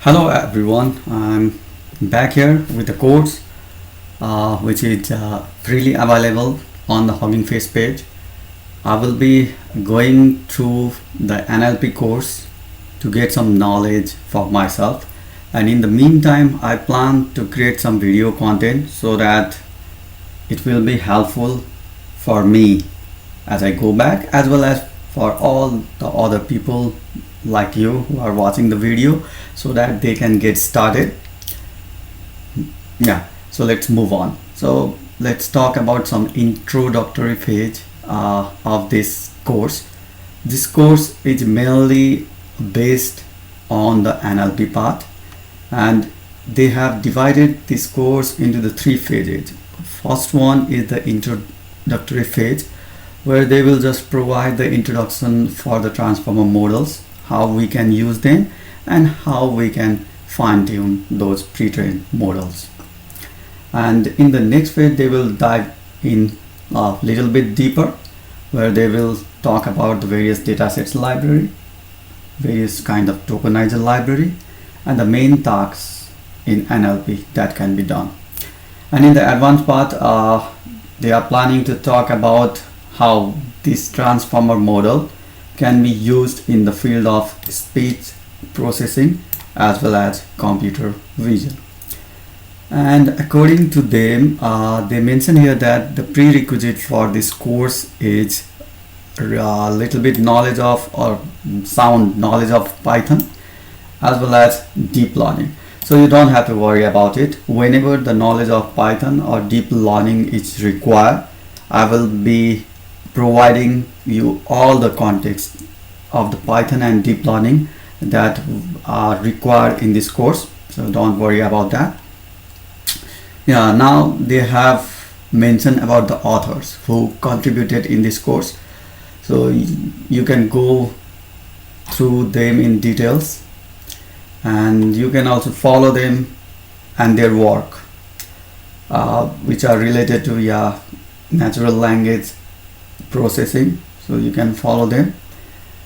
Hello everyone, I'm back here with a course which is freely available on the Hugging Face page. I will be going through the NLP course to get some knowledge for myself, and in the meantime I plan to create some video content so that it will be helpful for me as I go back, as well as for all the other people like you who are watching the video, so that they can get started. So let's move on. So let's talk about some introductory phase of this course. This course is mainly based on the NLP part, and they have divided this course into the three phases. First one is the introductory phase, where they will just provide the introduction for the transformer models, how we can use them, and how we can fine-tune those pre-trained models. And in the next phase they will dive in a little bit deeper, where they will talk about the various datasets library, various kind of tokenizer library, and the main tasks in NLP that can be done. And in the advanced part they are planning to talk about how this transformer model can be used in the field of speech processing as well as computer vision. And according to them, they mention here that the prerequisite for this course is a little bit knowledge of or sound knowledge of Python as well as deep learning. So you don't have to worry about it. Whenever the knowledge of Python or deep learning is required, I will be providing you all the context of the Python and deep learning that are required in this course, so don't worry about that. Now they have mentioned about the authors who contributed in this course, so you can go through them in details, and you can also follow them and their work which are related to natural language processing, so you can follow them.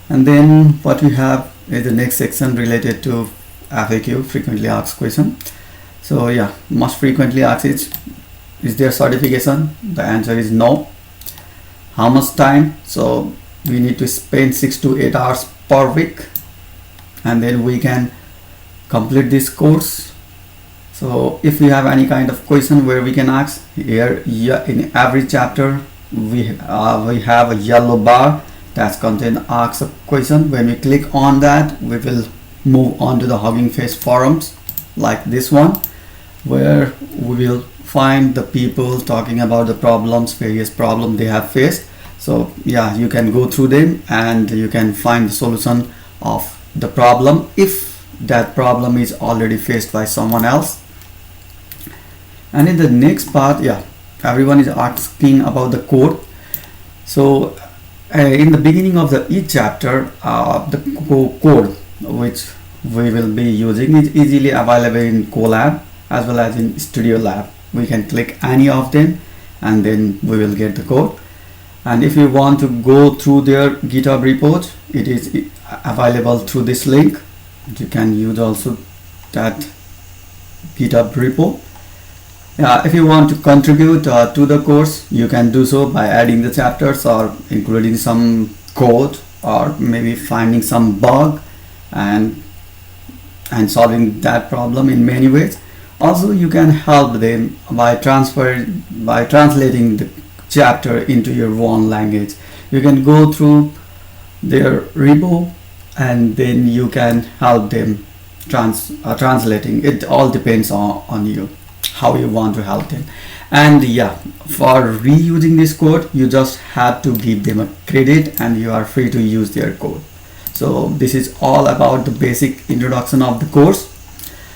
And then what we have is the next section related to FAQ, frequently asked question. So most frequently asked is there certification? The answer is no. How much time? So we need to spend 6 to 8 hours per week, and then we can complete this course. So if you have any kind of question where we can ask here, in every chapter we have a yellow bar that's contain ask a question. When we click on that, we will move on to the Hugging Face forums like this one, where we will find the people talking about the problems, various problems they have faced. So you can go through them and you can find the solution of the problem if that problem is already faced by someone else. And in the next part, everyone is asking about the code. So in the beginning of each chapter, the code which we will be using is easily available in Colab as well as in Studio Lab. We can click any of them and then we will get the code. And if you want to go through their GitHub repos, it is available through this link. You can use also that GitHub repo. If you want to contribute to the course, you can do so by adding the chapters or including some code, or maybe finding some bug and solving that problem in many ways. Also, you can help them by translating the chapter into your own language. You can go through their repo and then you can help them translating. It all depends on you, how you want to help them. And for reusing this code, you just have to give them a credit and you are free to use their code. So this is all about the basic introduction of the course.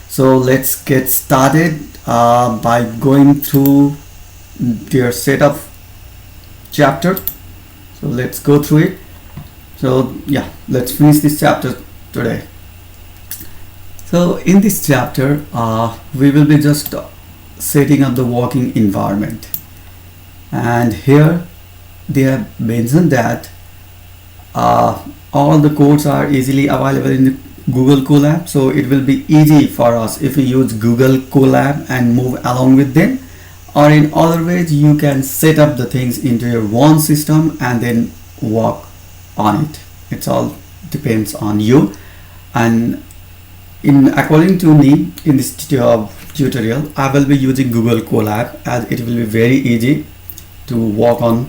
So let's get started by going through their setup chapter. So let's go through it. So let's finish this chapter today. So in this chapter we will be just setting up the working environment, and here they have mentioned that all the codes are easily available in the Google Colab, so it will be easy for us if we use Google Colab and move along with them, or in other ways you can set up the things into your one system and then work on it. It's all depends on you. And according to me, in this tutorial I will be using Google Colab, as it will be very easy to work on.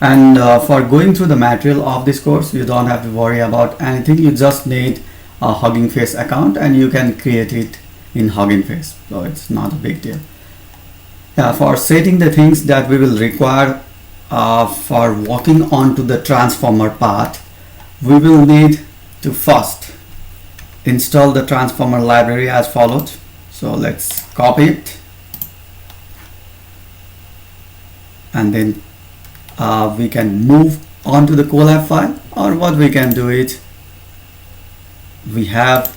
And for going through the material of this course, you don't have to worry about anything. You just need a Hugging Face account and you can create it in Hugging Face, so it's not a big deal. For setting the things that we will require for working onto the transformer part, we will need to first install the transformer library as follows. So let's copy it, and then we can move on to the Colab file, or what we can do is we have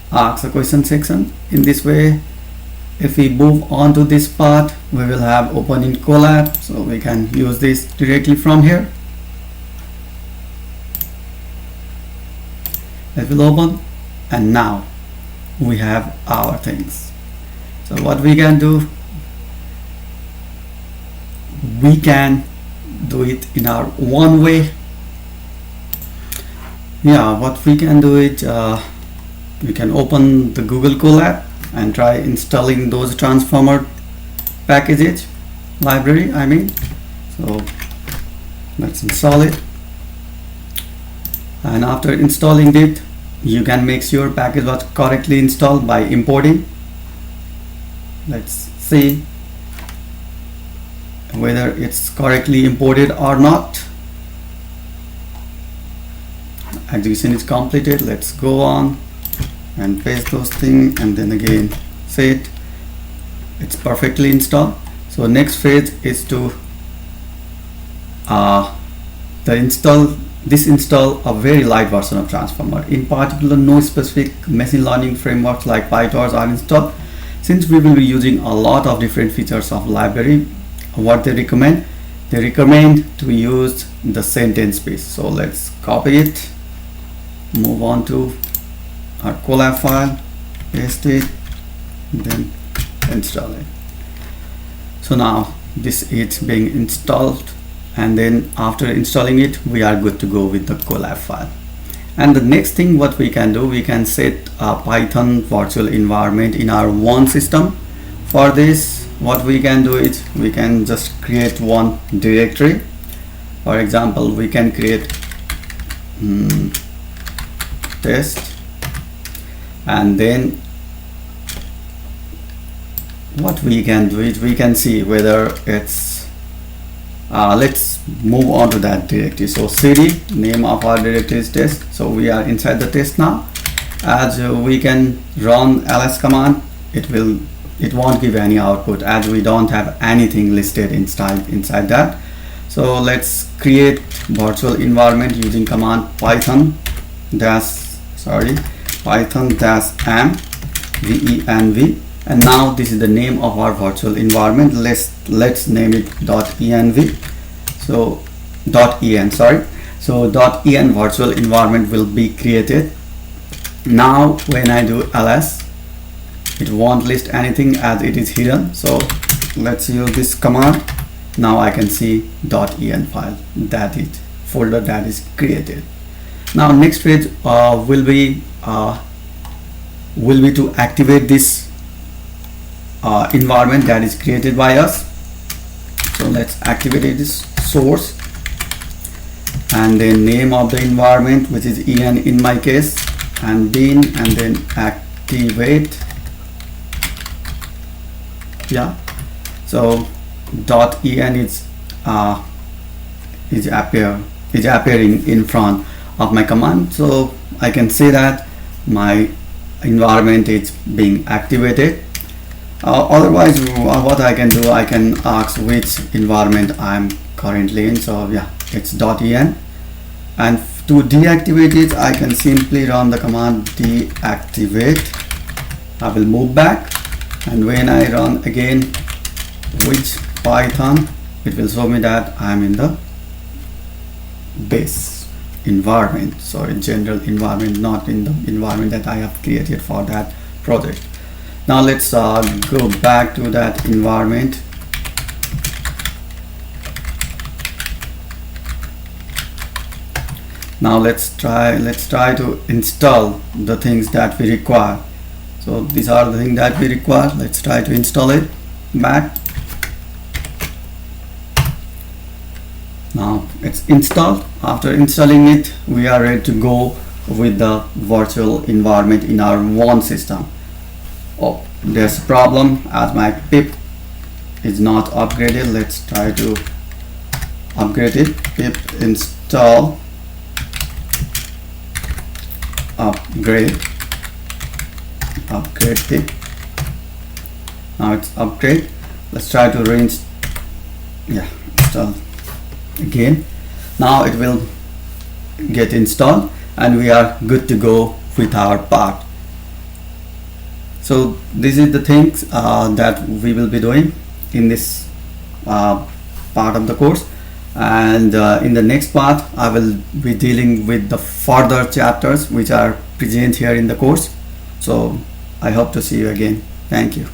ask a question section. In this way, if we move on to this part, we will have open in Colab, so we can use this directly from here. It will open, and now we have our things. So what we can do, we can do it in our one way. What we can do it, we can open the Google Colab and try installing those transformer packages library, I mean. So let's install it, and after installing it, you can make sure package was correctly installed by importing. Let's see whether it's correctly imported or not. Execution is completed. Let's go on and paste those things, and then again set. It's perfectly installed. So next phase is to install a very light version of transformer. In particular, no specific machine learning frameworks like PyTorch are installed. Since we will be using a lot of different features of library, what they recommend to use the sentence piece. So let's copy it, move on to our Colab file, paste it, then install it. So now this is being installed, and then after installing it, we are good to go with the Colab file. And the next thing what we can do, we can set a Python virtual environment in our one system. For this, what we can do is we can just create one directory. For example, we can create test, and then what we can do is we can see whether it's let's move on to that directory. So cd, name of our directory is test, so we are inside the test now. As we can run ls command, it won't give any output, as we don't have anything listed inside that. So let's create virtual environment using command python dash m venv, and now this is the name of our virtual environment. Let's name it .env. So .en virtual environment will be created. Now when I do ls, it won't list anything as it is hidden. So let's use this command. Now I can see .en file, that is folder that is created. Now next phase will be to activate this environment that is created by us. So let's activate this source, and then name of the environment, which is en in my case, and bin, and then activate. So .en is appearing in front of my command, so I can say that my environment is being activated. Otherwise, what I can do, I can ask which environment I'm currently in. So it's .en, and to deactivate it, I can simply run the command deactivate. I will move back, and when I run again with Python, it will show me that I'm in the base environment, so in general environment, not in the environment that I have created for that project. Now let's go back to that environment. Now let's try to install the things that we require. So these are the things that we require. Let's try to install it back. Now it's installed. After installing it, we are ready to go with the virtual environment in our one system. Oh, there's a problem as my pip is not upgraded. Let's try to upgrade it. Pip install upgrade pip. Now it's upgrade. Let's try to install again. Now it will get installed and we are good to go with our part. So this is the things that we will be doing in this part of the course, and in the next part I will be dealing with the further chapters which are present here in the course. So I hope to see you again. Thank you.